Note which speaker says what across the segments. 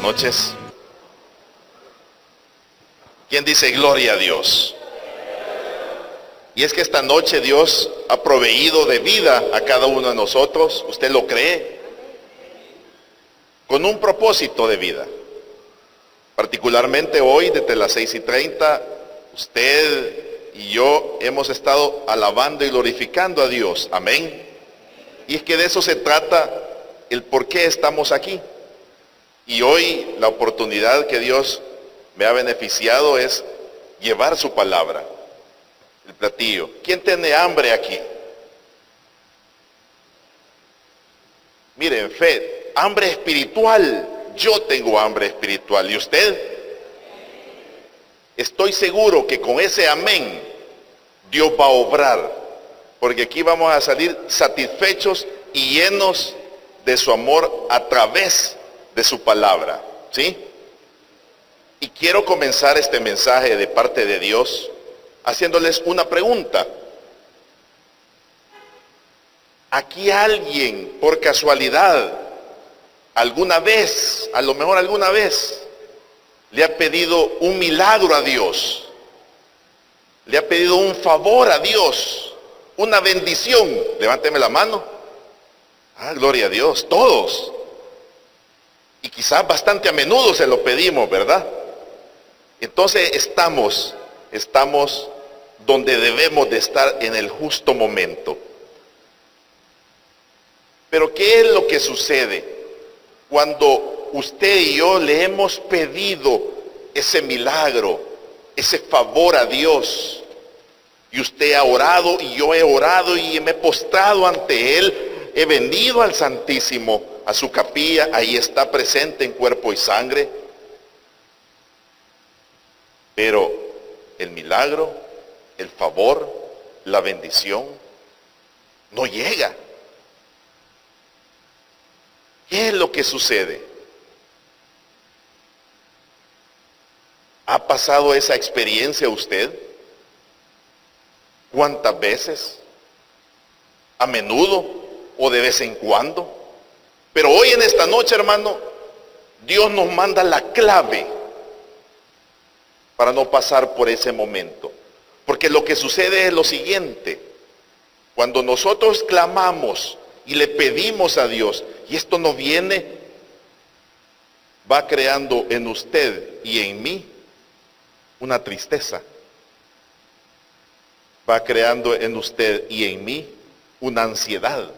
Speaker 1: noches. ¿Quién dice gloria a Dios? Y es que esta noche Dios ha proveído de vida a cada uno de nosotros. ¿Usted lo cree? Con un propósito de vida. Particularmente hoy, desde las 6:30, usted y yo hemos estado alabando y glorificando a Dios. Amén. Y es que de eso se trata el por qué estamos aquí. Y hoy la oportunidad que Dios me ha beneficiado es llevar su palabra, el platillo. ¿Quién tiene hambre aquí? Miren, fe, hambre espiritual. Yo tengo hambre espiritual. ¿Y usted? Estoy seguro que con ese amén Dios va a obrar, porque aquí vamos a salir satisfechos y llenos de su amor a través de su palabra, ¿sí? Y quiero comenzar este mensaje de parte de Dios haciéndoles una pregunta. ¿Aquí alguien, por casualidad, alguna vez, a lo mejor alguna vez, le ha pedido un milagro a Dios? ¿Le ha pedido un favor a Dios? ¿Una bendición? Levánteme la mano. Ah, gloria a Dios, todos. Y quizás bastante a menudo se lo pedimos, ¿verdad? Entonces estamos donde debemos de estar en el justo momento. Pero ¿qué es lo que sucede cuando usted y yo le hemos pedido ese milagro, ese favor a Dios? Y usted ha orado y yo he orado y me he postrado ante Él, he venido al Santísimo, a su capilla, ahí está presente en cuerpo y sangre. Pero el milagro, el favor, la bendición, no llega. ¿Qué es lo que sucede? ¿Ha pasado esa experiencia usted? ¿Cuántas veces? ¿A menudo o de vez en cuando? Pero hoy en esta noche, hermano, Dios nos manda la clave para no pasar por ese momento. Porque lo que sucede es lo siguiente: cuando nosotros clamamos y le pedimos a Dios, y esto no viene, va creando en usted y en mí una tristeza. Va creando en usted y en mí una ansiedad,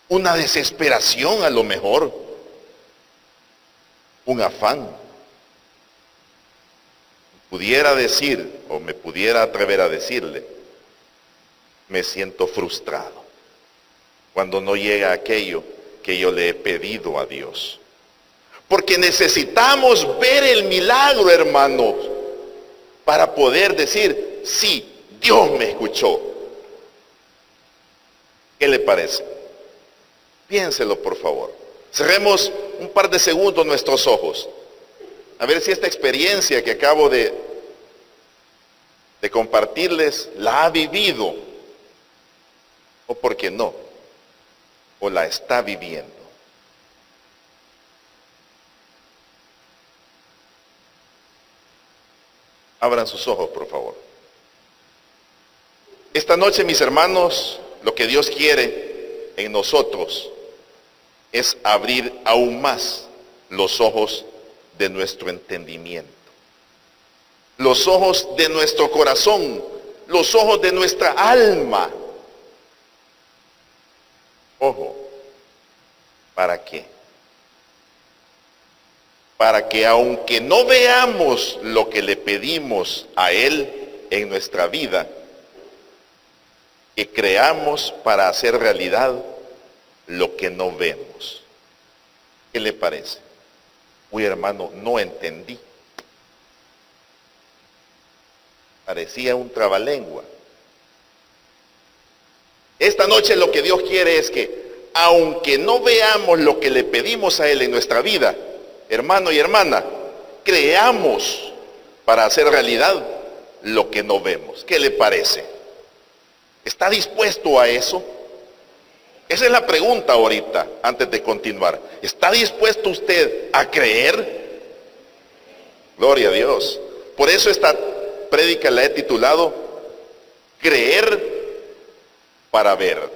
Speaker 1: una desesperación a lo mejor, un afán. Pudiera decir, o me pudiera atrever a decirle, me siento frustrado cuando no llega aquello que yo le he pedido a Dios. Porque necesitamos ver el milagro, hermanos, para poder decir, sí, Dios me escuchó. ¿Qué le parece? Piénselo, por favor. Cerremos un par de segundos nuestros ojos. A ver si esta experiencia que acabo de compartirles la ha vivido, o por qué no, o la está viviendo. Abran sus ojos, por favor. Esta noche, mis hermanos, lo que Dios quiere en nosotros es abrir aún más los ojos de nuestro entendimiento, los ojos de nuestro corazón, los ojos de nuestra alma. Ojo, ¿para qué? Para que aunque no veamos lo que le pedimos a Él en nuestra vida, que creamos para hacer realidad lo que no vemos. ¿Qué le parece? Uy, hermano, no entendí. Parecía un trabalengua. Esta noche lo que Dios quiere es que, aunque no veamos lo que le pedimos a Él en nuestra vida, hermano y hermana, creamos para hacer realidad lo que no vemos. ¿Qué le parece? ¿Está dispuesto a eso? Esa es la pregunta ahorita, antes de continuar. ¿Está dispuesto usted a creer? Gloria a Dios. Por eso esta prédica la he titulado Creer para ver.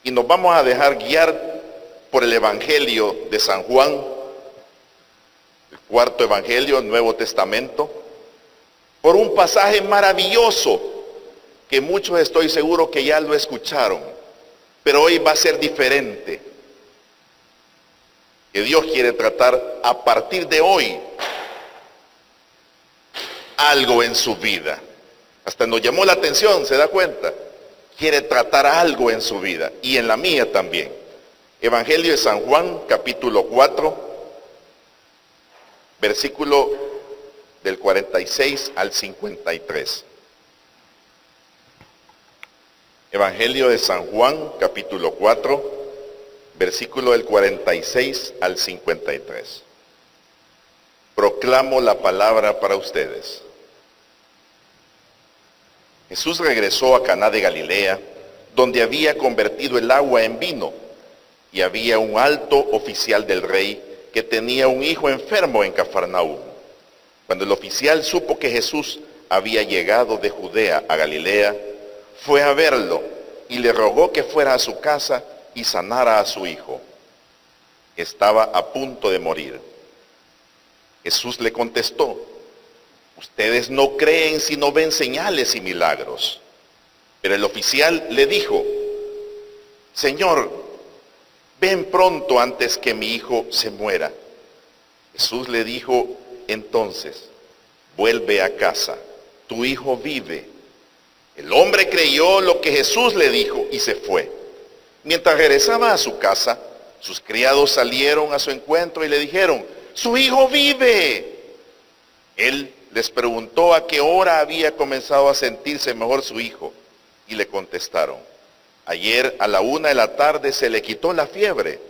Speaker 1: Y nos vamos a dejar guiar por el Evangelio de San Juan, el cuarto Evangelio, el Nuevo Testamento, por un pasaje maravilloso que muchos estoy seguro que ya lo escucharon, pero hoy va a ser diferente. Que Dios quiere tratar a partir de hoy algo en su vida. Hasta nos llamó la atención, ¿se da cuenta? Quiere tratar algo en su vida y en la mía también. Evangelio de San Juan, capítulo 4, versículo del 46 al 53. Evangelio de San Juan, capítulo 4, versículo del 46 al 53. Proclamo la palabra para ustedes. Jesús regresó a Caná de Galilea, donde había convertido el agua en vino, y había un alto oficial del rey que tenía un hijo enfermo en Cafarnaúm. Cuando el oficial supo que Jesús había llegado de Judea a Galilea, fue a verlo y le rogó que fuera a su casa y sanara a su hijo, que estaba a punto de morir. Jesús le contestó: ustedes no creen si no ven señales y milagros. Pero el oficial le dijo: Señor, ven pronto antes que mi hijo se muera. Jesús le dijo entonces: vuelve a casa, tu hijo vive. El hombre creyó lo que Jesús le dijo y se fue. Mientras regresaba a su casa, sus criados salieron a su encuentro y le dijeron: su hijo vive. Él les preguntó a qué hora había comenzado a sentirse mejor su hijo, y le contestaron: ayer a la 1 de la tarde se le quitó la fiebre.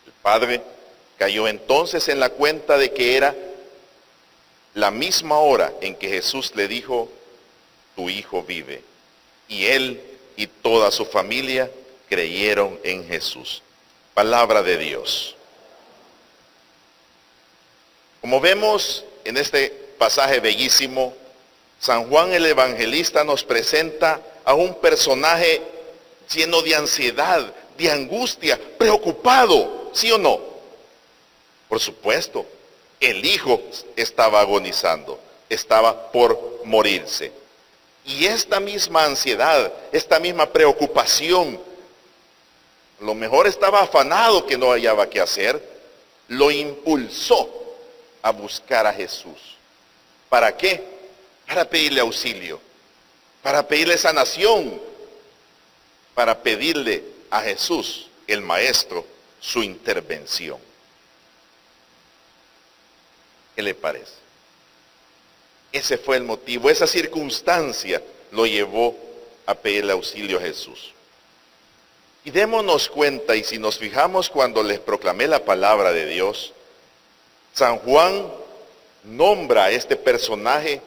Speaker 1: El padre cayó entonces en la cuenta de que era la misma hora en que Jesús le dijo: tu hijo vive. Y él y toda su familia creyeron en Jesús. Palabra de Dios. Como vemos en este pasaje bellísimo, San Juan el Evangelista nos presenta a un personaje lleno de ansiedad, de angustia, preocupado, ¿sí o no? Por supuesto, el hijo estaba agonizando, estaba por morirse. Y esta misma ansiedad, esta misma preocupación, a lo mejor estaba afanado que no hallaba qué hacer, lo impulsó a buscar a Jesús. ¿Para qué? Para pedirle auxilio, para pedirle sanación, para pedirle a Jesús, el Maestro, su intervención. ¿Qué le parece? Ese fue el motivo, esa circunstancia lo llevó a pedirle auxilio a Jesús. Y démonos cuenta, y si nos fijamos cuando les proclamé la palabra de Dios, San Juan nombra a este personaje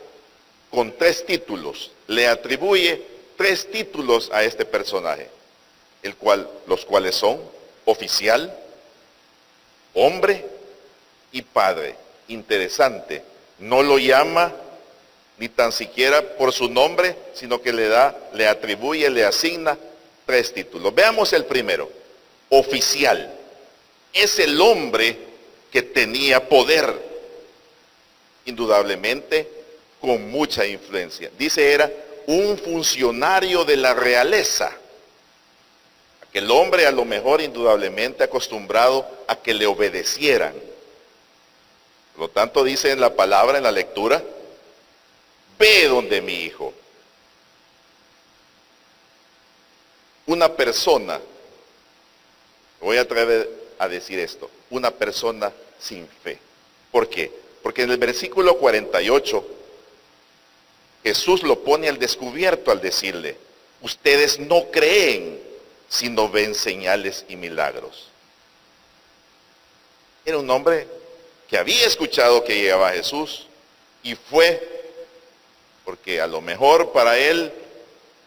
Speaker 1: con 3 títulos, le atribuye 3 títulos a este personaje, los cuales son oficial, hombre y padre. Interesante, no lo llama ni tan siquiera por su nombre, sino que le atribuye, le asigna 3 títulos. Veamos el primero, oficial. Es el hombre que tenía poder, indudablemente con mucha influencia. Dice, era un funcionario de la realeza. Aquel hombre a lo mejor indudablemente acostumbrado a que le obedecieran. Por lo tanto dice en la palabra, en la lectura: ve donde mi hijo. Una persona, voy a atrever a decir esto, una persona sin fe. ¿Por qué? Porque en el versículo 48, Jesús lo pone al descubierto al decirle: ustedes no creen si no ven señales y milagros. Era un hombre que había escuchado que llegaba Jesús y fue porque a lo mejor para él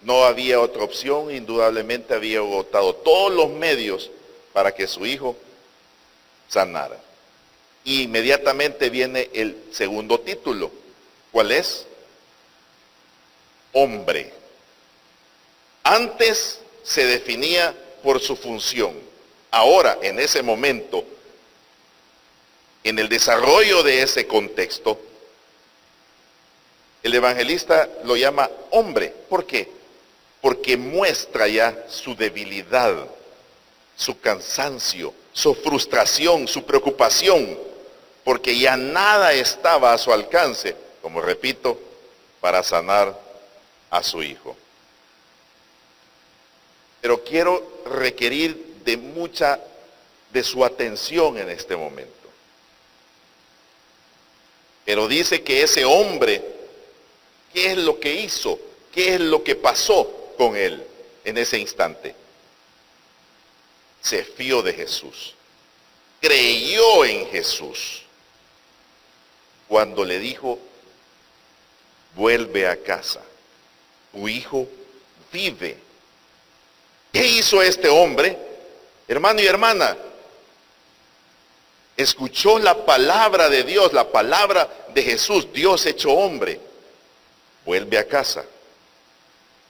Speaker 1: No había otra opción, indudablemente había agotado todos los medios para que su hijo sanara. Y inmediatamente viene el segundo título. ¿Cuál es? Hombre. Antes se definía por su función. Ahora, en ese momento, en el desarrollo de ese contexto, el evangelista lo llama hombre. ¿Por qué? Porque muestra ya su debilidad, su cansancio, su frustración, su preocupación, porque ya nada estaba a su alcance, como repito, para sanar a su hijo. Pero quiero requerir de su atención en este momento. Pero dice que ese hombre, ¿qué es lo que hizo? ¿Qué es lo que pasó con él en ese instante? Se fió de Jesús. Creyó en Jesús. Cuando le dijo, vuelve a casa, tu hijo vive. ¿Qué hizo este hombre? Hermano y hermana, escuchó la palabra de Dios, la palabra de Jesús, Dios hecho hombre. Vuelve a casa,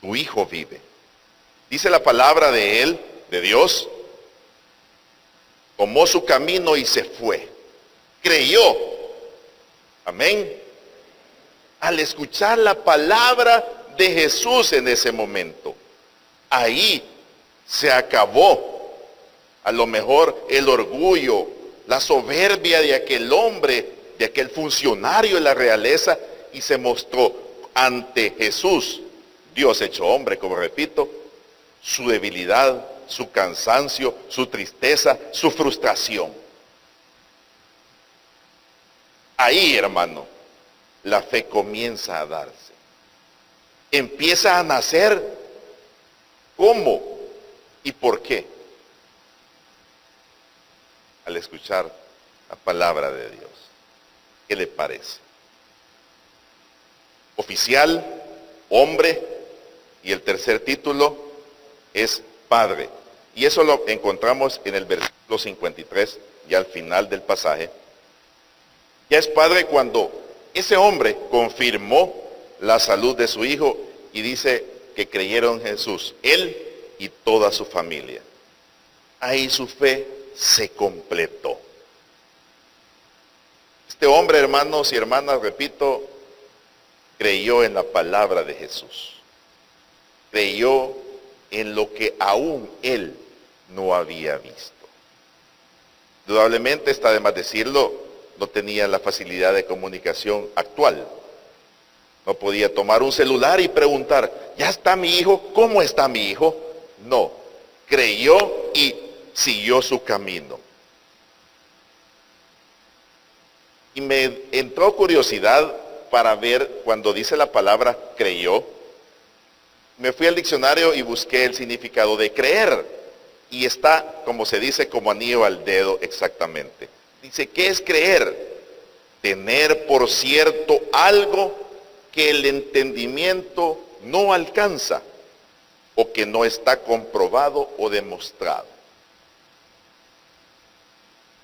Speaker 1: tu hijo vive. Dice la palabra de él, de Dios, tomó su camino y se fue. Creyó. Amén. Al escuchar la palabra de Jesús en ese momento, ahí se acabó a lo mejor el orgullo, la soberbia de aquel hombre, de aquel funcionario de la realeza, y se mostró ante Jesús, Dios hecho hombre, como repito, su debilidad, su cansancio, su tristeza, su frustración. Ahí, hermano, la fe comienza a darse. Empieza a nacer. ¿Cómo y por qué? Al escuchar la palabra de Dios. ¿Qué le parece? Oficial, hombre, y el tercer título es padre. Y eso lo encontramos en el versículo 53, ya al final del pasaje. Ya es padre cuando ese hombre confirmó la salud de su hijo y dice que creyeron en Jesús, él y toda su familia. Ahí su fe se completó. Este hombre, hermanos y hermanas, repito, creyó en la palabra de Jesús. Creyó en lo que aún él no había visto. Indudablemente, está de más decirlo, no tenía la facilidad de comunicación actual. No podía tomar un celular y preguntar, ¿ya está mi hijo? ¿Cómo está mi hijo? No, creyó y siguió su camino. Y me entró curiosidad para ver cuando dice la palabra creyó. Me fui al diccionario y busqué el significado de creer. Y está, como se dice, como anillo al dedo exactamente. Dice, ¿qué es creer? Tener por cierto algo que el entendimiento no alcanza o que no está comprobado o demostrado.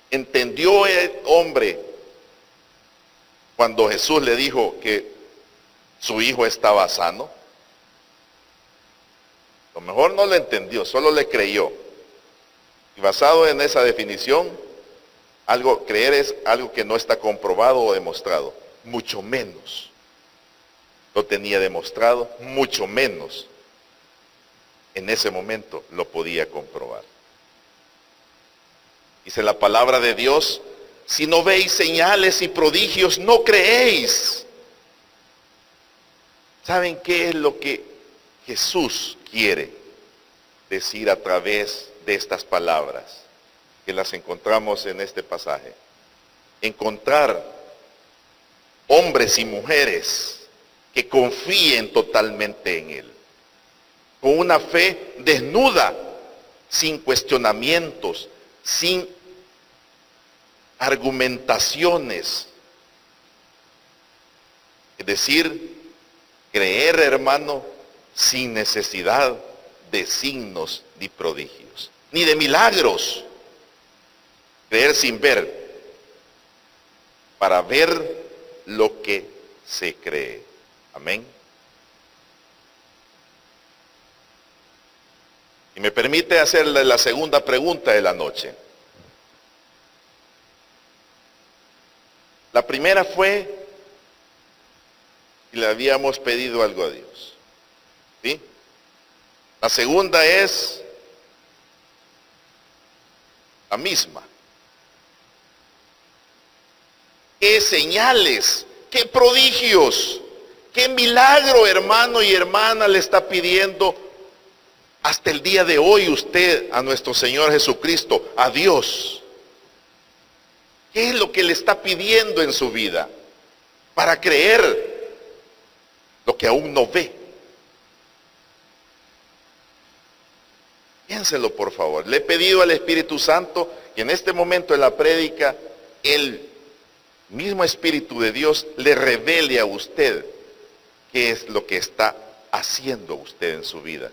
Speaker 1: ¿Entendió el hombre cuando Jesús le dijo que su hijo estaba sano? A lo mejor no lo entendió, solo le creyó. Y basado en esa definición, creer es algo que no está comprobado o demostrado, mucho menos. Lo tenía demostrado, mucho menos. En ese momento lo podía comprobar. Dice la palabra de Dios, si no veis señales y prodigios, no creéis. ¿Saben qué es lo que Jesús quiere decir a través de estas palabras? Que las encontramos en este pasaje. Encontrar hombres y mujeres que confíen totalmente en Él. Con una fe desnuda, sin cuestionamientos, sin argumentaciones. Es decir, creer, hermano, sin necesidad de signos ni prodigios, ni de milagros. Creer sin ver, para ver lo que se cree. Amén. Y me permite hacerle la segunda pregunta de la noche. La primera fue si le habíamos pedido algo a Dios. ¿Sí? La segunda es la misma. ¿Qué señales, qué prodigios, qué milagro, hermano y hermana, le está pidiendo hasta el día de hoy usted a nuestro Señor Jesucristo, a Dios? ¿Qué es lo que le está pidiendo en su vida para creer lo que aún no ve? Piénselo, por favor. Le he pedido al Espíritu Santo que en este momento de la prédica, el mismo Espíritu de Dios le revele a usted qué es lo que está haciendo usted en su vida.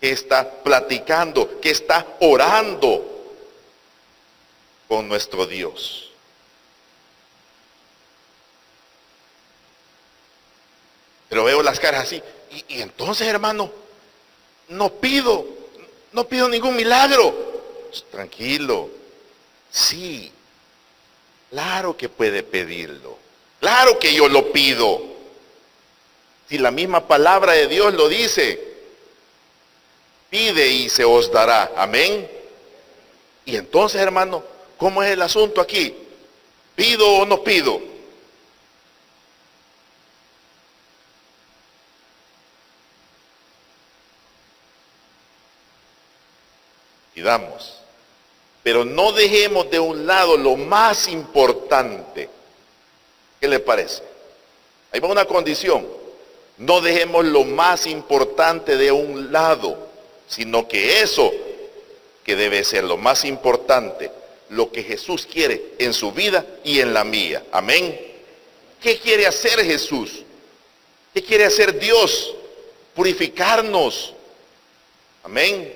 Speaker 1: Que está platicando, que está orando con nuestro Dios. Pero veo las caras así. Y entonces, hermano, no pido ningún milagro. Tranquilo. Sí, claro que puede pedirlo. Claro que yo lo pido. Si la misma palabra de Dios lo dice. Pide y se os dará. Amén. Y entonces, hermano, ¿cómo es el asunto aquí? ¿Pido o no pido? Pidamos. Pero no dejemos de un lado lo más importante. ¿Qué le parece? Ahí va una condición. No dejemos lo más importante de un lado, sino que eso que debe ser lo más importante, lo que Jesús quiere en su vida y en la mía. Amén. ¿Qué quiere hacer Jesús? ¿Qué quiere hacer Dios? Purificarnos. Amén.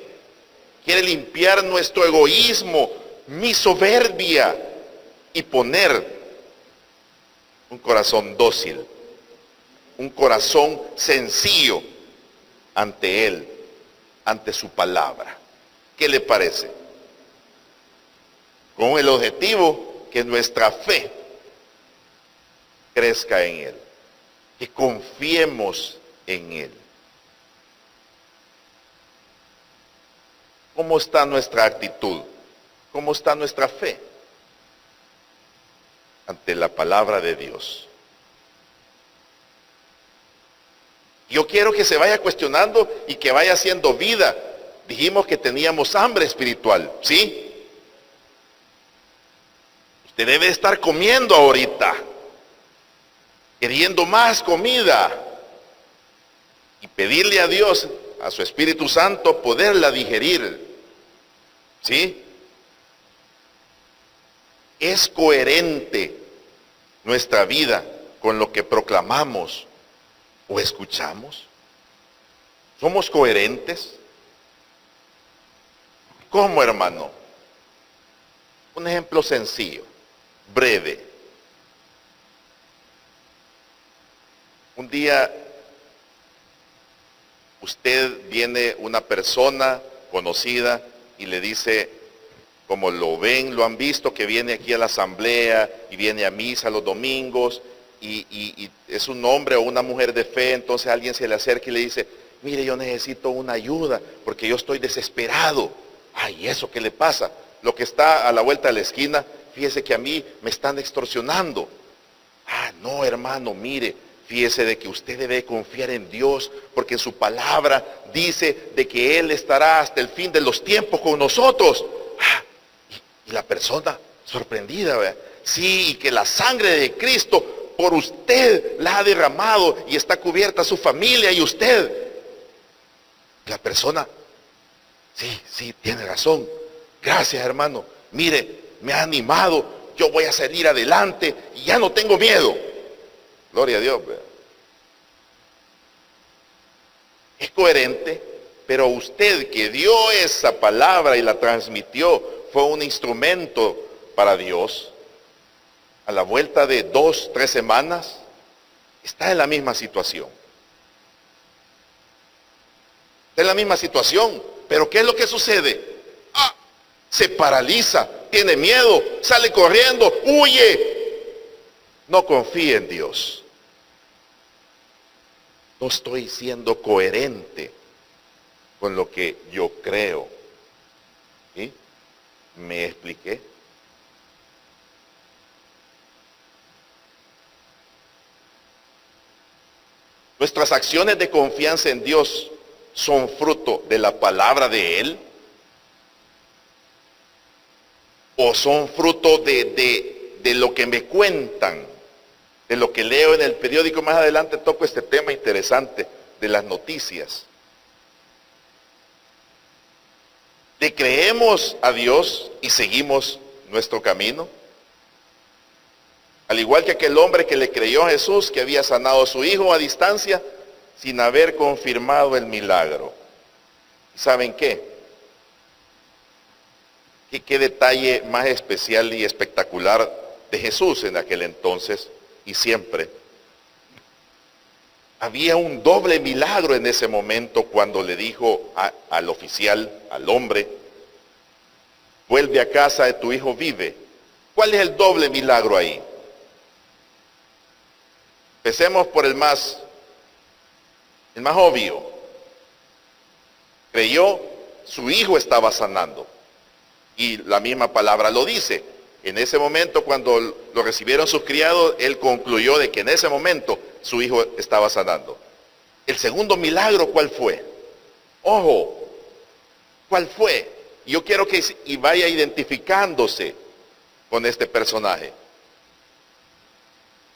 Speaker 1: Quiere limpiar nuestro egoísmo, mi soberbia, y poner un corazón dócil, un corazón sencillo ante Él, ante su palabra. ¿Qué le parece? Con el objetivo que nuestra fe crezca en Él, que confiemos en Él. ¿Cómo está nuestra actitud? ¿Cómo está nuestra fe ante la palabra de Dios? Yo quiero que se vaya cuestionando y que vaya haciendo vida. Dijimos que teníamos hambre espiritual, ¿sí? Usted debe estar comiendo ahorita, queriendo más comida, y pedirle a Dios, a su Espíritu Santo, poderla digerir, ¿sí? ¿Es coherente nuestra vida con lo que proclamamos o escuchamos? ¿Somos coherentes? ¿Cómo, hermano? Un ejemplo sencillo, breve. Un día viene una persona conocida y le dice, como lo ven, lo han visto, que viene aquí a la asamblea y viene a misa los domingos, y es un hombre o una mujer de fe. Entonces alguien se le acerca y le dice, mire, yo necesito una ayuda porque yo estoy desesperado. Ay, ¿eso qué le pasa? Lo que está a la vuelta de la esquina, fíjese que a mí me están extorsionando. Ah, no, hermano, mire, fíjese de que usted debe confiar en Dios, porque en su palabra dice de que Él estará hasta el fin de los tiempos con nosotros. Ah, y la persona sorprendida, ¿verdad? Sí, y que la sangre de Cristo por usted la ha derramado y está cubierta su familia y usted. La persona, sí, tiene razón. Gracias, hermano. Mire, me ha animado. Yo voy a salir adelante y ya no tengo miedo. Gloria a Dios. ¿Verdad? es coherente, pero usted que dio esa palabra y la transmitió, fue un instrumento para Dios. A la vuelta de 2, 3 semanas, está en la misma situación. Está en la misma situación, pero ¿qué es lo que sucede? Se paraliza, tiene miedo, sale corriendo, huye. No confíe en Dios. No estoy siendo coherente con lo que yo creo. ¿Sí? ¿Me expliqué? Nuestras acciones de confianza en Dios son fruto de la palabra de Él, o son fruto de lo que me cuentan, de lo que leo en el periódico. Más adelante toco este tema interesante de las noticias. ¿Le creemos a Dios y seguimos nuestro camino? Al igual que aquel hombre que le creyó a Jesús, que había sanado a su hijo a distancia, sin haber confirmado el milagro. ¿Y saben qué? Qué detalle más especial y espectacular de Jesús en aquel entonces y siempre. Había un doble milagro en ese momento cuando le dijo al oficial, al hombre: vuelve a casa, tu hijo vive. ¿Cuál es el doble milagro ahí? Empecemos por el más obvio. Creyó, su hijo estaba sanando. Y la misma palabra lo dice. En ese momento, cuando lo recibieron sus criados, él concluyó de que en ese momento su hijo estaba sanando. El segundo milagro, ¿cuál fue? Ojo, ¿cuál fue? Yo quiero que vaya identificándose con este personaje.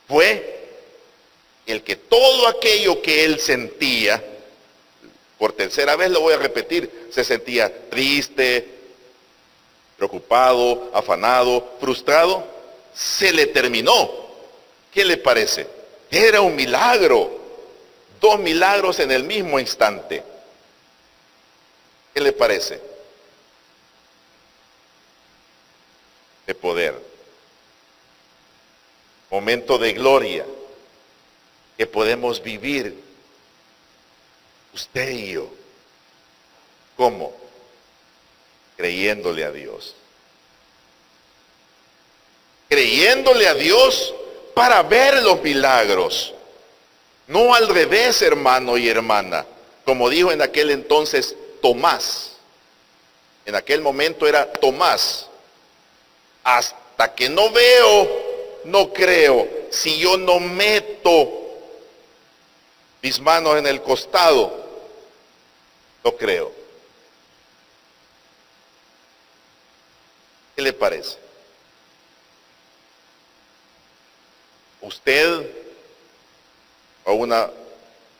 Speaker 1: Fue el que todo aquello que él sentía, por tercera vez lo voy a repetir, se sentía triste, preocupado, afanado, frustrado, se le terminó. ¿Qué le parece? Era un milagro. 2 milagros en el mismo instante. ¿Qué le parece? De poder. Momento de gloria que podemos vivir usted y yo. ¿Cómo? Creyéndole a Dios. Creyéndole a Dios para ver los milagros. No al revés, hermano y hermana. Como dijo en aquel entonces Tomás. En aquel momento era Tomás. Hasta que no veo, no creo. Si yo no meto mis manos en el costado, no creo. ¿Qué le parece? ¿Usted o una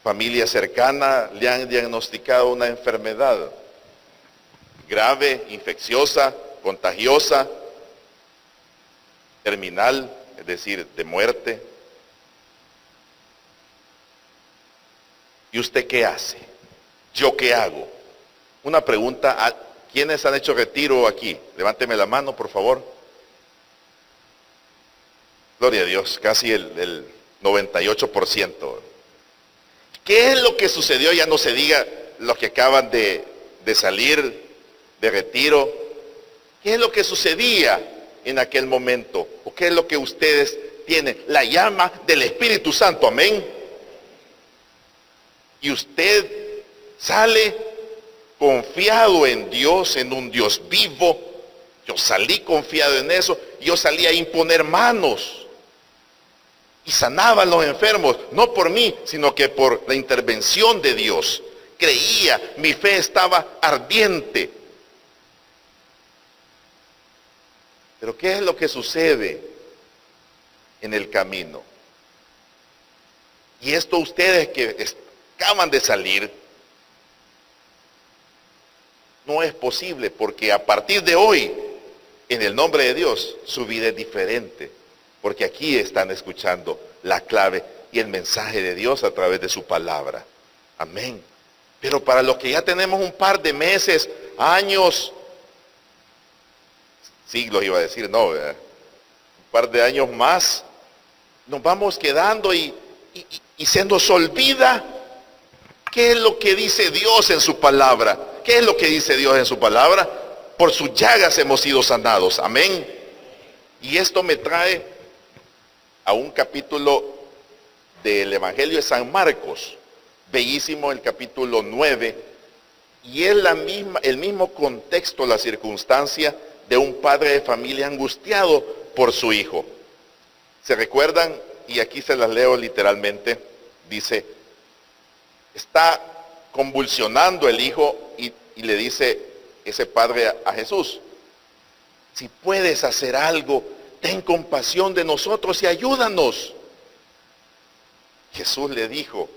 Speaker 1: familia cercana le han diagnosticado una enfermedad grave, infecciosa, contagiosa, terminal, es decir, de muerte? ¿Y usted qué hace? ¿Yo qué hago? Una pregunta: ¿quiénes han hecho retiro aquí? Levánteme la mano, por favor. Gloria a Dios, casi el 98%. ¿Qué es lo que sucedió? Ya no se diga los que acaban de salir de retiro. ¿Qué es lo que sucedía en aquel momento? ¿O qué es lo que ustedes tienen? La llama del Espíritu Santo, amén. Y usted sale confiado en Dios, en un Dios vivo. Yo salí confiado en eso. Yo salí a imponer manos y sanaban los enfermos, no por mí, sino que por la intervención de Dios. Creía, mi fe estaba ardiente. Pero ¿qué es lo que sucede en el camino? Y esto ustedes que acaban de salir, no es posible, porque a partir de hoy, en el nombre de Dios, su vida es diferente. Porque aquí están escuchando la clave y el mensaje de Dios a través de su palabra. Amén. Pero para los que ya tenemos un par de meses, años, siglos iba a decir, no, ¿verdad? Un par de años más, nos vamos quedando y se nos olvida qué es lo que dice Dios en su palabra. ¿Qué es lo que dice Dios en su palabra? Por sus llagas hemos sido sanados. Amén. Y esto me trae a un capítulo del Evangelio de San Marcos, bellísimo, el capítulo 9, y es el mismo contexto, la circunstancia de un padre de familia angustiado por su hijo. ¿Se recuerdan? Y aquí se las leo literalmente. Dice, está convulsionando el hijo y le dice ese padre a Jesús, si puedes hacer algo, ten compasión de nosotros y ayúdanos. Jesús le dijo,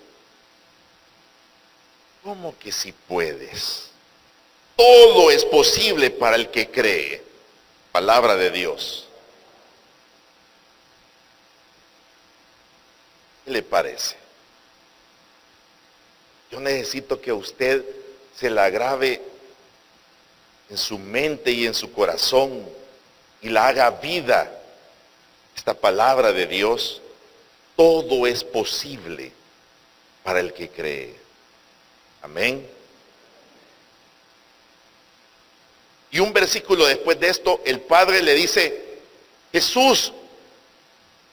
Speaker 1: ¿cómo que si puedes? Todo es posible para el que cree. Palabra de Dios. ¿Qué le parece? Yo necesito que usted se la grabe en su mente y en su corazón y la haga vida. Esta palabra de Dios, todo es posible para el que cree. Amén. Y un versículo después de esto, el Padre le dice, Jesús,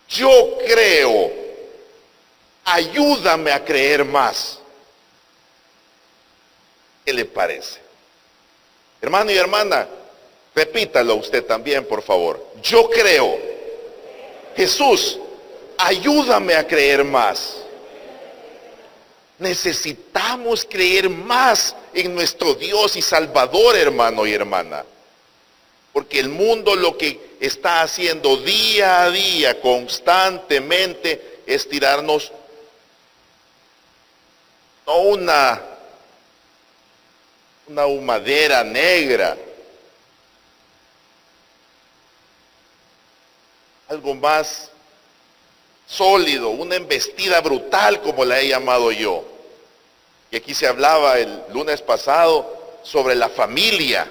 Speaker 1: yo creo, ayúdame a creer más. ¿Qué le parece? Hermano y hermana, repítalo usted también, por favor. Yo creo. Jesús, ayúdame a creer más. Necesitamos creer más en nuestro Dios y Salvador, hermano y hermana. Porque el mundo lo que está haciendo día a día, constantemente, es tirarnos no una humadera negra, algo más sólido, una embestida brutal, como la he llamado yo. Y aquí se hablaba el lunes pasado sobre la familia.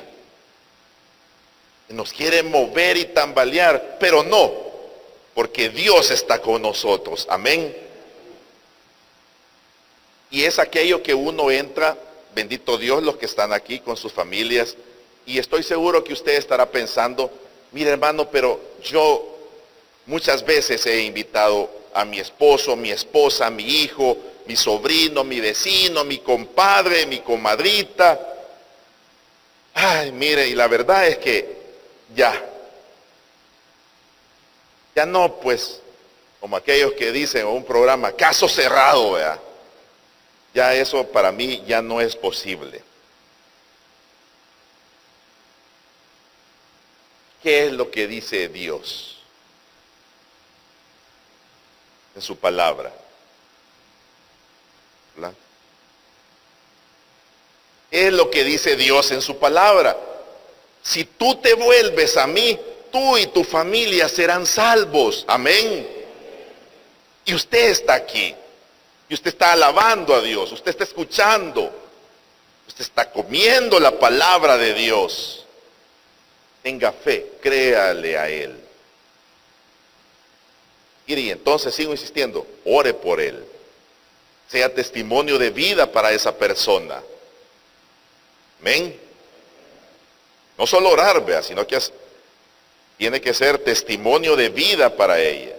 Speaker 1: Nos quiere mover y tambalear, pero no, porque Dios está con nosotros. Amén. Y es aquello que uno entra, bendito Dios, los que están aquí con sus familias, y estoy seguro que usted estará pensando, mire hermano, pero yo muchas veces he invitado a mi esposo, mi esposa, mi hijo, mi sobrino, mi vecino, mi compadre, mi comadrita. Ay, mire, y la verdad es que ya no, pues, como aquellos que dicen en un programa, caso cerrado, ¿verdad? Ya eso para mí ya no es posible. ¿Qué es lo que dice Dios en su palabra? ¿Verdad? ¿Qué es lo que dice Dios en su palabra? Si tú te vuelves a mí, tú y tu familia serán salvos. Amén. Y usted está aquí. Y usted está alabando a Dios. Usted está escuchando. Usted está comiendo la palabra de Dios. Tenga fe, créale a Él. Y entonces sigo insistiendo, ore por Él. Sea testimonio de vida para esa persona. Amén. No solo orar, vea, sino que tiene que ser testimonio de vida para ella.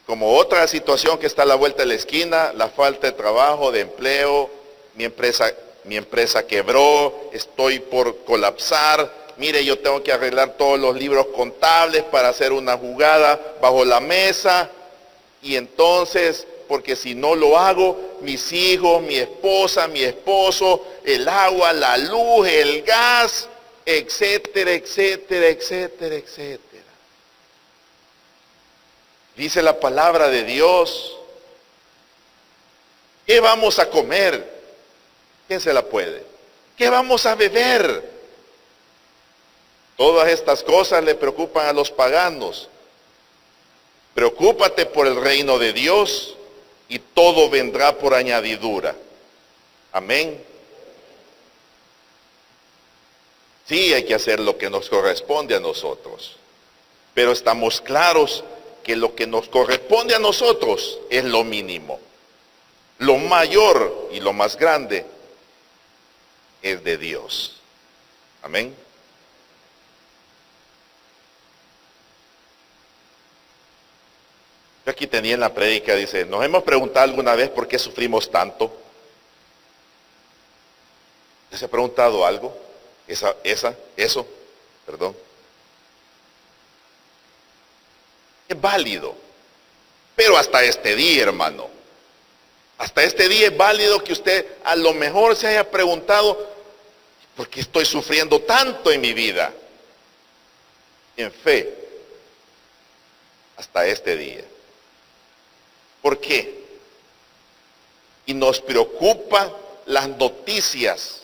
Speaker 1: Como otra situación que está a la vuelta de la esquina, la falta de trabajo, de empleo, mi empresa quebró, estoy por colapsar, mire, yo tengo que arreglar todos los libros contables para hacer una jugada bajo la mesa, y entonces, porque si no lo hago, mis hijos, mi esposa, mi esposo, el agua, la luz, el gas, etcétera, etcétera, etcétera, etcétera. Dice la palabra de Dios, ¿qué vamos a comer? ¿Quién se la puede? ¿Qué vamos a beber? Todas estas cosas le preocupan a los paganos. Preocúpate por el reino de Dios y todo vendrá por añadidura. Amén. Sí, hay que hacer lo que nos corresponde a nosotros. Pero estamos claros que lo que nos corresponde a nosotros es lo mínimo. Lo mayor y lo más grande es de Dios. Amén. Yo aquí tenía en la prédica, dice, ¿nos hemos preguntado alguna vez por qué sufrimos tanto? ¿Se ha preguntado algo? Eso, perdón. Es válido. Pero hasta este día, hermano. Hasta este día es válido que usted a lo mejor se haya preguntado, ¿por qué estoy sufriendo tanto en mi vida? En fe. Hasta este día. ¿Por qué? Y nos preocupa las noticias.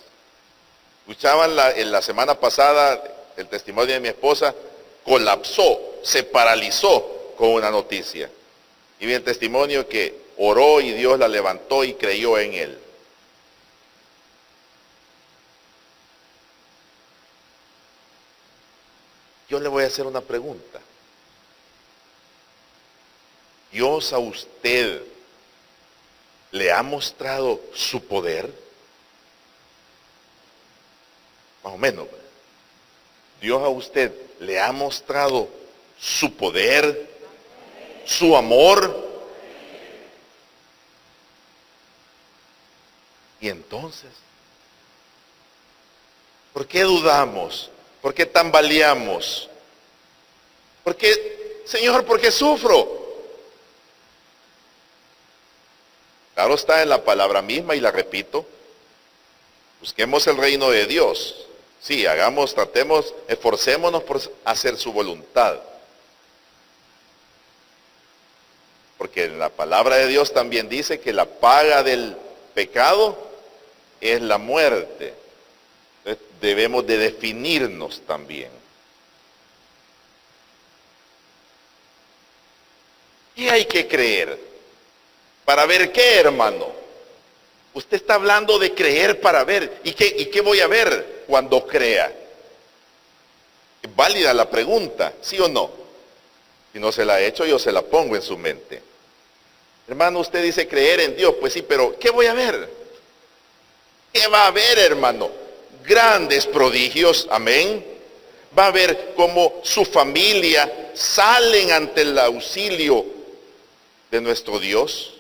Speaker 1: Escuchaban en la semana pasada el testimonio de mi esposa, colapsó, se paralizó con una noticia. Y vi el testimonio que oró y Dios la levantó y creyó en él. Yo le voy a hacer una pregunta. ¿Dios a usted le ha mostrado su poder? Más o menos. Dios a usted le ha mostrado su poder, su amor. Y entonces, ¿por qué dudamos? ¿Por qué tambaleamos? ¿Por qué, Señor, por qué sufro? Claro está en la palabra misma y la repito. Busquemos el reino de Dios. Sí, tratemos, esforcémonos por hacer su voluntad. Porque en la palabra de Dios también dice que la paga del pecado es la muerte. Entonces, debemos de definirnos también. ¿Qué hay que creer? ¿Para ver qué, hermano? Usted está hablando de creer para ver. ¿Y qué voy a ver cuando crea? ¿Es válida la pregunta? ¿Sí o no? Si no se la he hecho, yo se la pongo en su mente. Hermano, usted dice creer en Dios. Pues sí, pero ¿qué voy a ver? ¿Qué va a ver, hermano? Grandes prodigios, amén. Va a ver cómo su familia salen ante el auxilio de nuestro Dios.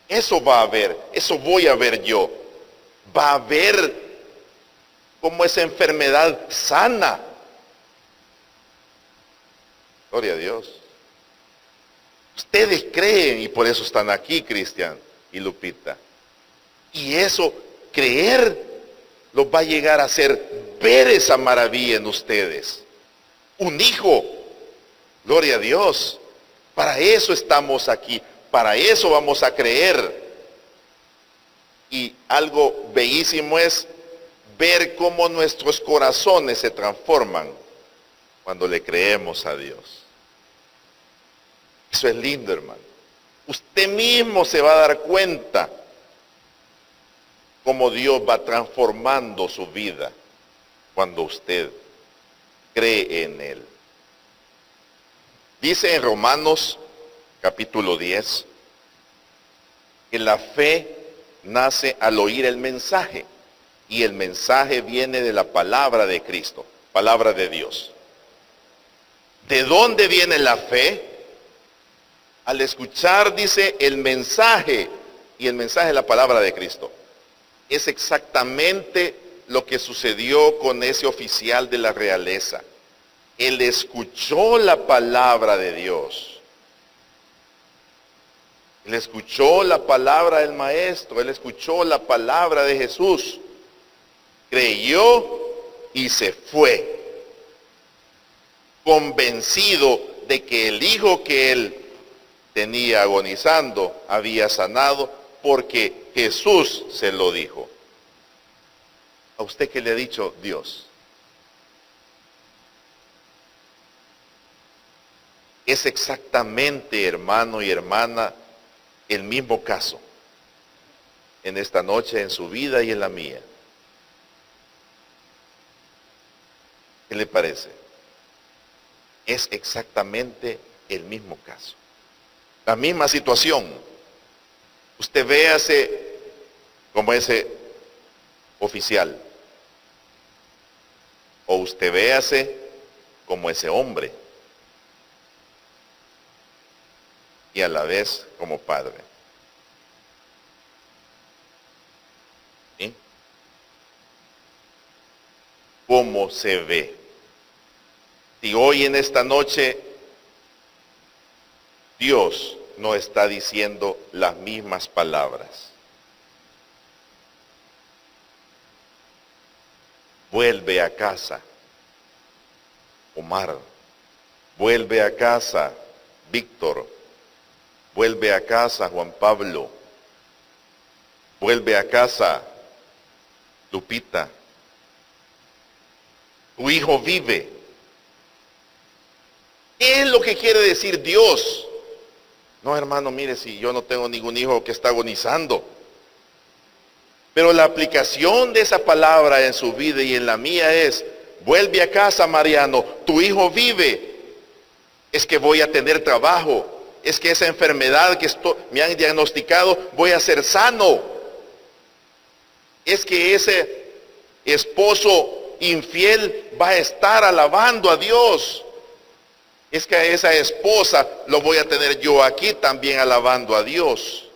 Speaker 1: Eso va a ver, eso voy a ver yo. Va a ver cómo esa enfermedad sana. Gloria a Dios. Ustedes creen y por eso están aquí, Cristian y Lupita. Y eso, creer, los va a llegar a hacer ver esa maravilla en ustedes. Un hijo, gloria a Dios. Para eso estamos aquí, para eso vamos a creer. Y algo bellísimo es ver cómo nuestros corazones se transforman cuando le creemos a Dios. Eso es lindo, hermano. Usted mismo se va a dar cuenta cómo Dios va transformando su vida cuando usted cree en Él. Dice en Romanos capítulo 10 que la fe nace al oír el mensaje y el mensaje viene de la palabra de Cristo, palabra de Dios. ¿De dónde viene la fe? Al escuchar, dice, el mensaje, y el mensaje es la palabra de Cristo. Es exactamente lo que sucedió con ese oficial de la realeza. Él escuchó la palabra de Dios. Él escuchó la palabra del Maestro. Él escuchó la palabra de Jesús. Creyó y se fue. Convencido de que el hijo que él tenía agonizando había sanado porque Jesús se lo dijo. ¿A usted qué le ha dicho Dios? Es exactamente, hermano y hermana, el mismo caso. en esta noche, en su vida y en la mía. ¿Qué le parece? Es exactamente el mismo caso. La misma situación. Usted véase como ese oficial. O usted véase como ese hombre. Y a la vez como padre. ¿Sí? ¿Cómo se ve? Si hoy en esta noche Dios no está diciendo las mismas palabras. Vuelve a casa, Omar. Vuelve a casa, Víctor. Vuelve a casa, Juan Pablo. Vuelve a casa, Lupita. Tu hijo vive. ¿Qué es lo que quiere decir Dios? No, hermano, mire, si yo no tengo ningún hijo que está agonizando. Pero la aplicación de esa palabra en su vida y en la mía es, vuelve a casa, Mariano, tu hijo vive. Es que voy a tener trabajo. Es que esa enfermedad que me han diagnosticado, voy a ser sano. Es que ese esposo infiel va a estar alabando a Dios. Es que a esa esposa lo voy a tener yo aquí también alabando a Dios.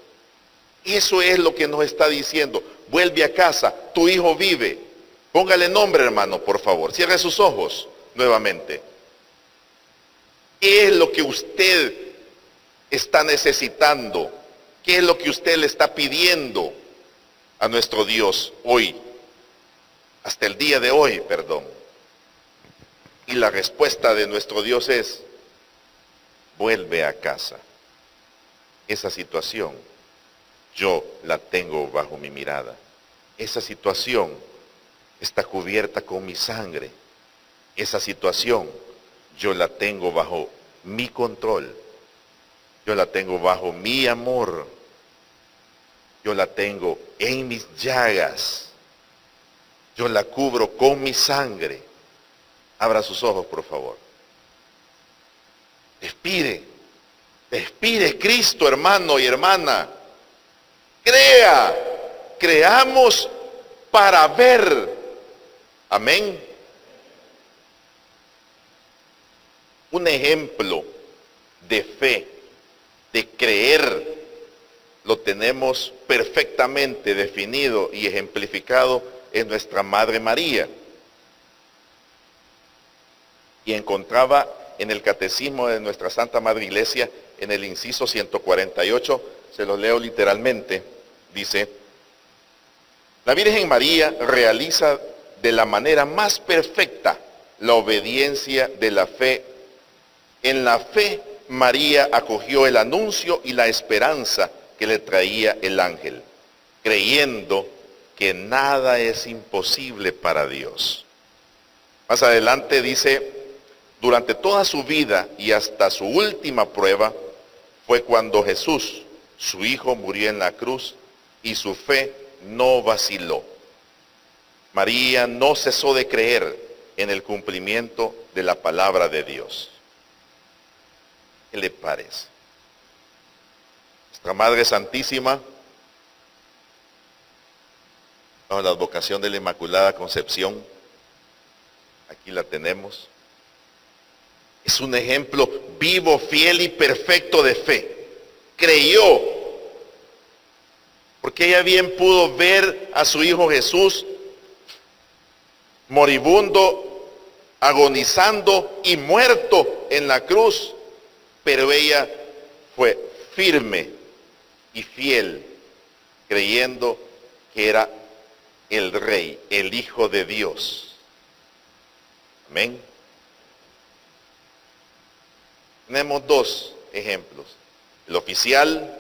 Speaker 1: Eso es lo que nos está diciendo. Vuelve a casa, tu hijo vive. Póngale nombre, hermano, por favor. Cierre sus ojos nuevamente. ¿Qué es lo que usted está necesitando? ¿Qué es lo que usted le está pidiendo a nuestro Dios hoy? Hasta el día de hoy, perdón. Y la respuesta de nuestro Dios es, vuelve a casa. Esa situación yo la tengo bajo mi mirada. Esa situación está cubierta con mi sangre. Esa situación yo la tengo bajo mi control. Yo la tengo bajo mi amor. Yo la tengo en mis llagas. Yo la cubro con mi sangre. Abra sus ojos, por favor. Respire Cristo, hermano y hermana. Creamos para ver. Amén. Un ejemplo de fe, de creer, lo tenemos perfectamente definido y ejemplificado en nuestra Madre María. Y encontraba en el Catecismo de nuestra Santa Madre Iglesia, en el inciso 148, se lo leo literalmente, dice, la Virgen María realiza de la manera más perfecta la obediencia de la fe. En la fe, María acogió el anuncio y la esperanza que le traía el ángel, creyendo que nada es imposible para Dios. Más adelante dice, durante toda su vida y hasta su última prueba, fue cuando Jesús, su Hijo, murió en la cruz y su fe no vaciló. María no cesó de creer en el cumplimiento de la palabra de Dios. ¿Qué le parece? Nuestra Madre Santísima, bajo la advocación de la Inmaculada Concepción, aquí la tenemos, es un ejemplo vivo, fiel y perfecto de fe. Creyó, porque ella bien pudo ver a su Hijo Jesús moribundo, agonizando y muerto en la cruz, pero ella fue firme y fiel, creyendo que era el Rey, el Hijo de Dios. Amén. Tenemos dos ejemplos. El oficial,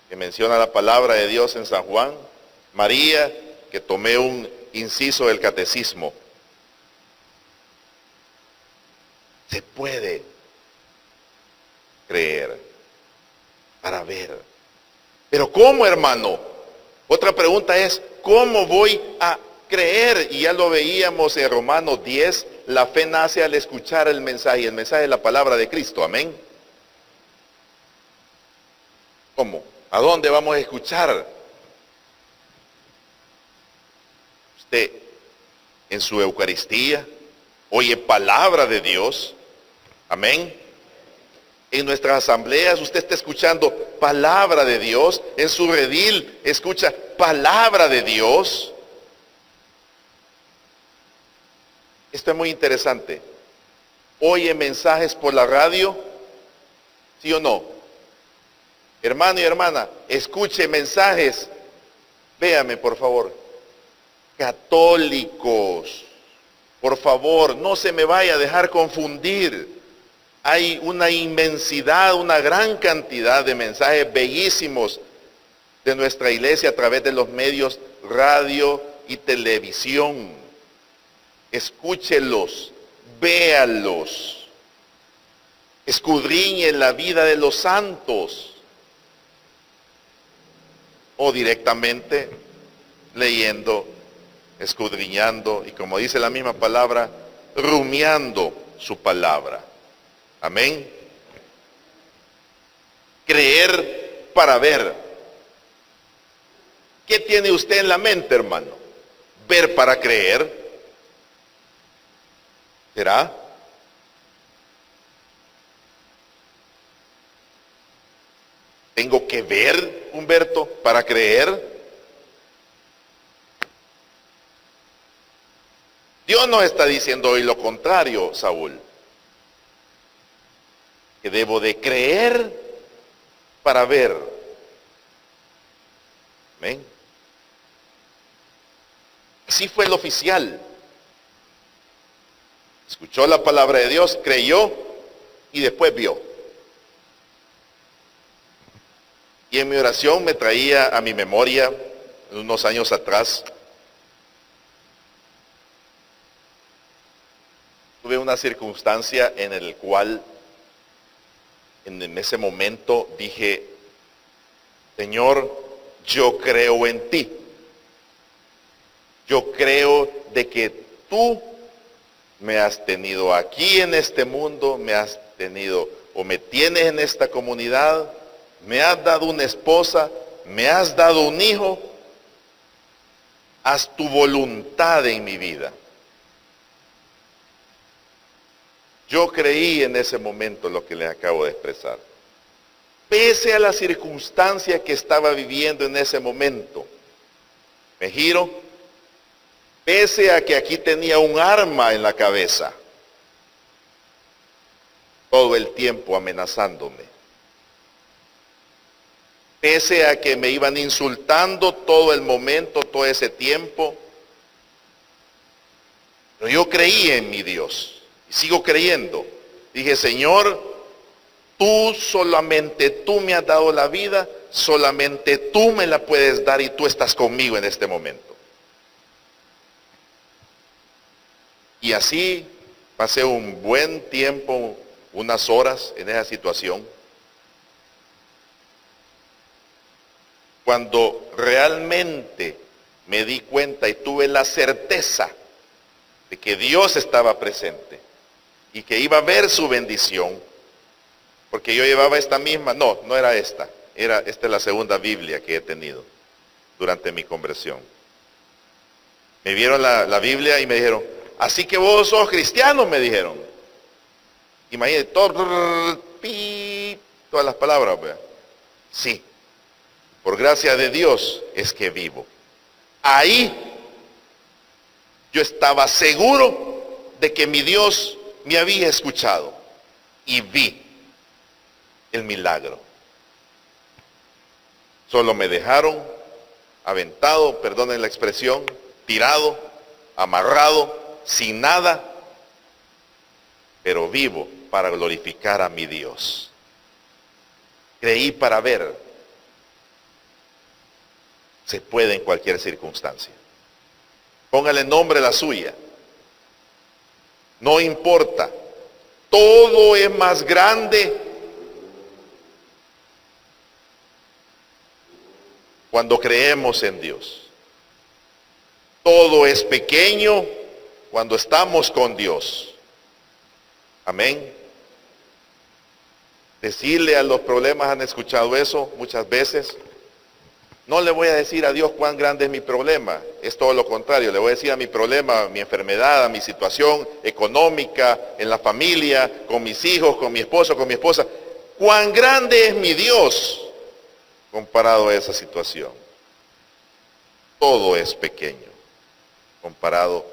Speaker 1: que menciona la palabra de Dios en San Juan. María, que tomé un inciso del catecismo. Se puede creer para ver. Pero ¿cómo, hermano? Otra pregunta es, ¿cómo voy a creer? Y ya lo veíamos en Romanos 10, la fe nace al escuchar el mensaje de la palabra de Cristo, amén. ¿Cómo? ¿A dónde vamos a escuchar? Usted en su Eucaristía oye palabra de Dios, amén. En nuestras asambleas usted está escuchando palabra de Dios. En su redil escucha palabra de Dios. Esto es muy interesante. Oye mensajes por la radio, ¿sí o no? Hermano y hermana, escuche mensajes. Véame, por favor. Católicos, por favor, no se me vaya a dejar confundir. Hay una inmensidad, una gran cantidad de mensajes bellísimos de nuestra iglesia a través de los medios radio y televisión. Escúchelos, véalos, escudriñen la vida de los santos o directamente leyendo, escudriñando y, como dice la misma palabra, rumiando su palabra. Amén. Creer para ver. ¿Qué tiene usted en la mente, hermano? ¿Ver para creer? ¿Será? ¿Tengo que ver, Humberto, para creer? Dios nos está diciendo hoy lo contrario, Saúl. Que debo de creer para ver. ¿Ven? Así fue el oficial. Escuchó la palabra de Dios, creyó y después vio. Y en mi oración me traía a mi memoria, unos años atrás, tuve una circunstancia en la cual en ese momento dije, Señor, yo creo en ti. Yo creo de que tú me has tenido aquí en este mundo, me has tenido o me tienes en esta comunidad, me has dado una esposa, me has dado un hijo. Haz tu voluntad en mi vida. Yo creí en ese momento lo que les acabo de expresar. Pese a la circunstancia que estaba viviendo en ese momento, me giro, pese a que aquí tenía un arma en la cabeza, todo el tiempo amenazándome, pese a que me iban insultando todo el momento, todo ese tiempo, pero yo creí en mi Dios. Y sigo creyendo. Dije, Señor, solamente tú me has dado la vida, solamente tú me la puedes dar y tú estás conmigo en este momento. Y así pasé un buen tiempo, unas horas en esa situación. Cuando realmente me di cuenta y tuve la certeza de que Dios estaba presente y que iba a ver su bendición, porque yo llevaba esta misma, no era esta, esta es la segunda Biblia que he tenido durante mi conversión. Me vieron la Biblia y me dijeron, así que vos sos cristiano, me dijeron. Imagínate, todas las palabras, ¿verdad? Sí, por gracia de Dios es que vivo. Ahí yo estaba seguro de que mi Dios me había escuchado y vi el milagro. Solo me dejaron aventado, perdonen la expresión, tirado, amarrado, sin nada, pero vivo para glorificar a mi Dios. Creí para ver. Se puede en cualquier circunstancia. Póngale nombre a la suya. No importa. Todo es más grande cuando creemos en Dios. Todo es pequeño cuando estamos con Dios. Amén. Decirle a los problemas, ¿han escuchado eso muchas veces? No le voy a decir a Dios cuán grande es mi problema, es todo lo contrario, le voy a decir a mi problema, a mi enfermedad, a mi situación económica, en la familia, con mis hijos, con mi esposo, con mi esposa, cuán grande es mi Dios comparado a esa situación. Todo es pequeño comparado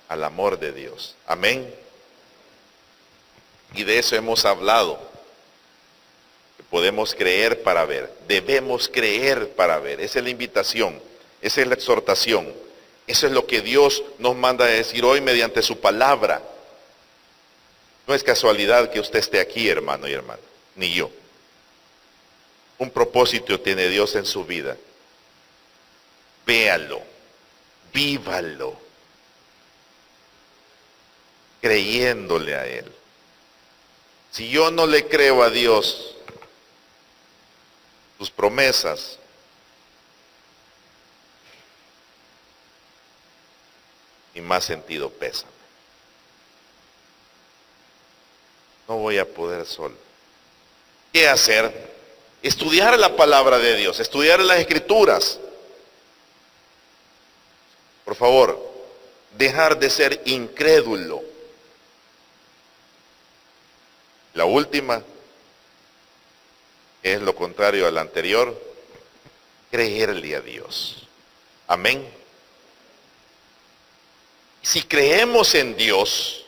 Speaker 1: al amor de Dios. Amén. Y de eso hemos hablado. Podemos creer para ver, debemos creer para ver. Esa es la invitación, esa es la exhortación. Eso es lo que Dios nos manda a decir hoy mediante su palabra. No es casualidad que usted esté aquí, hermano y hermana, ni yo. Un propósito tiene Dios en su vida. Véalo, vívalo, creyéndole a Él. Si yo no le creo a Dios, tus promesas, y más sentido pesan. No voy a poder solo. ¿Qué hacer? Estudiar la palabra de Dios, estudiar las Escrituras. Por favor, dejar de ser incrédulo. La última es lo contrario a la anterior, creerle a Dios. Amén. Si creemos en Dios,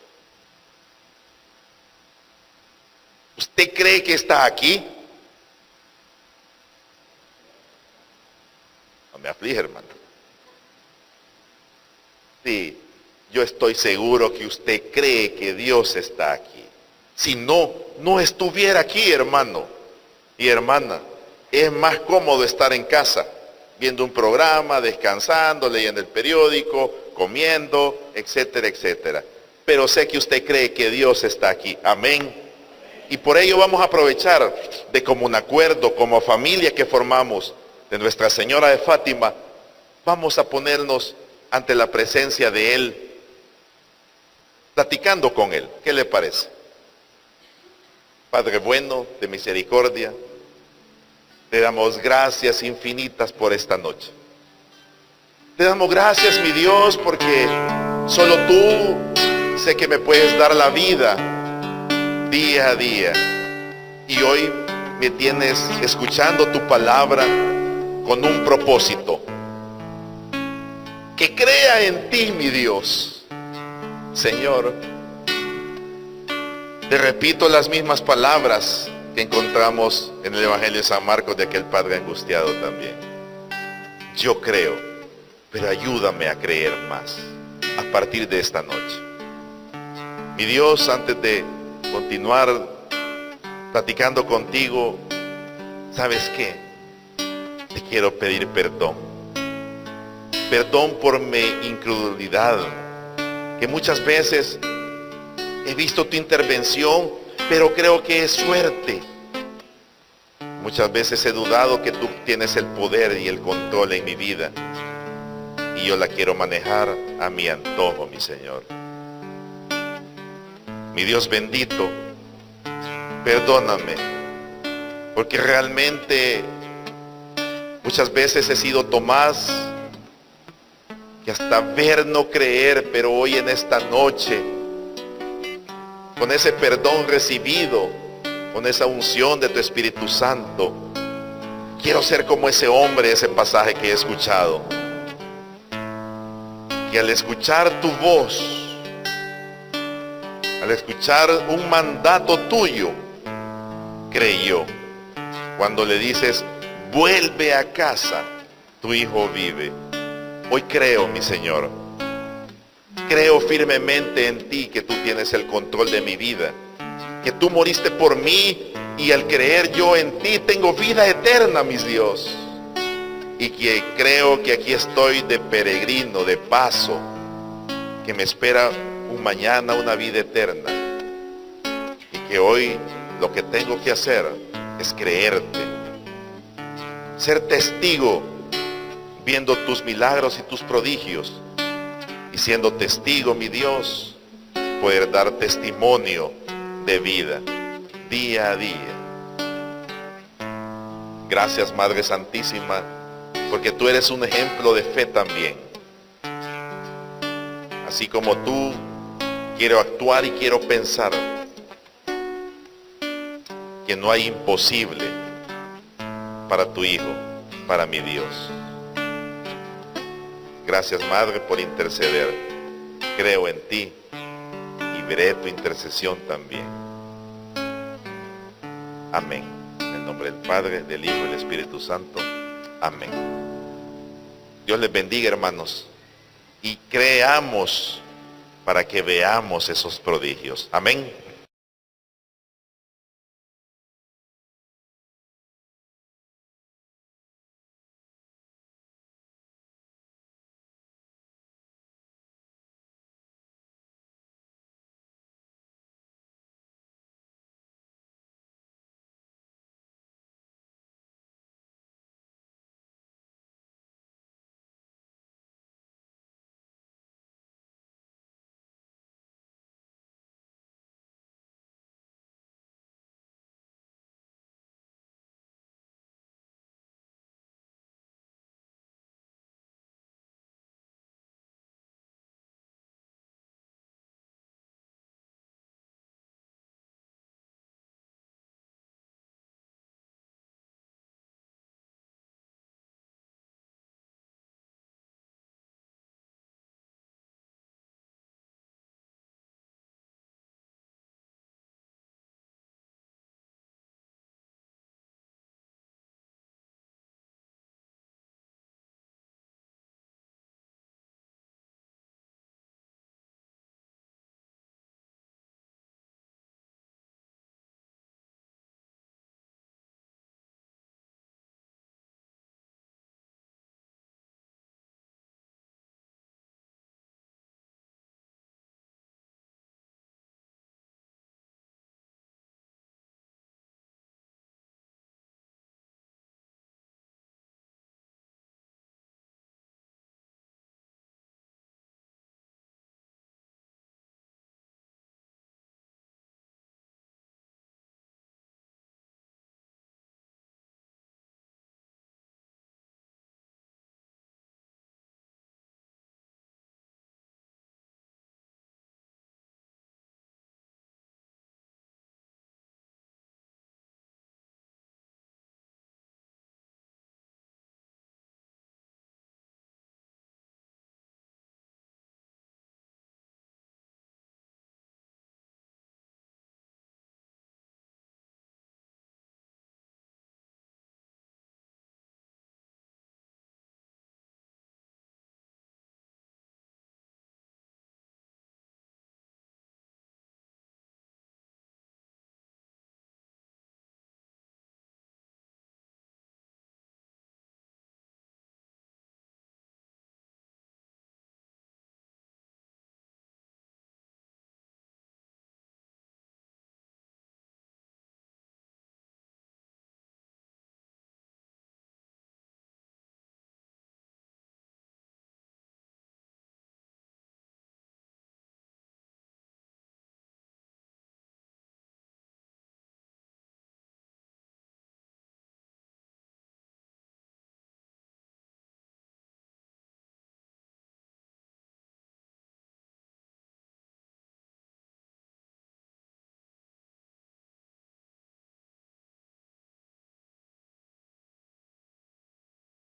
Speaker 1: ¿usted cree que está aquí? No me aflige, hermano. Sí, yo estoy seguro que usted cree que Dios está aquí. Si no, no estuviera aquí, hermano y hermana. Es más cómodo estar en casa, viendo un programa, descansando, leyendo el periódico, comiendo, etcétera, etcétera. Pero sé que usted cree que Dios está aquí. Amén. Y por ello vamos a aprovechar de común acuerdo, como familia que formamos de Nuestra Señora de Fátima, vamos a ponernos ante la presencia de Él, platicando con Él. ¿Qué le parece? Padre bueno, de misericordia, te damos gracias infinitas por esta noche. Te damos gracias, mi Dios, porque solo tú sé que me puedes dar la vida día a día. Y hoy me tienes escuchando tu palabra con un propósito. Que crea en ti, mi Dios. Señor, te repito las mismas palabras que encontramos en el Evangelio de San Marcos de aquel padre angustiado también. Yo creo, pero ayúdame a creer más a partir de esta noche. Mi Dios, antes de continuar platicando contigo, ¿sabes qué? Te quiero pedir perdón. Perdón por mi incredulidad, que muchas veces he visto tu intervención, pero creo que es suerte. Muchas veces he dudado que tú tienes el poder y el control en mi vida. Y yo la quiero manejar a mi antojo, mi Señor. Mi Dios bendito, perdóname, porque realmente muchas veces he sido Tomás, que hasta ver no creer, pero hoy en esta noche, con ese perdón recibido, con esa unción de tu Espíritu Santo, quiero ser como ese hombre, ese pasaje que he escuchado, que al escuchar tu voz, al escuchar un mandato tuyo, creyó. Cuando le dices, vuelve a casa, tu hijo vive. Hoy creo, mi Señor, creo firmemente en ti, que tú tienes el control de mi vida, que tú moriste por mí, y al creer yo en ti tengo vida eterna, mis Dios. Y que creo que aquí estoy de peregrino, de paso, que me espera un mañana, una vida eterna. Y que hoy lo que tengo que hacer es creerte, ser testigo viendo tus milagros y tus prodigios y siendo testigo, mi Dios, poder dar testimonio de vida día a día. Gracias, Madre Santísima, porque tú eres un ejemplo de fe también. Así como tú, quiero actuar y quiero pensar que no hay imposible para tu Hijo, para mi Dios. Gracias, Madre, por interceder. Creo en ti y veré tu intercesión también. Amén. En el nombre del Padre, del Hijo y del Espíritu Santo. Amén. Dios les bendiga, hermanos, y creamos para que veamos esos prodigios. Amén.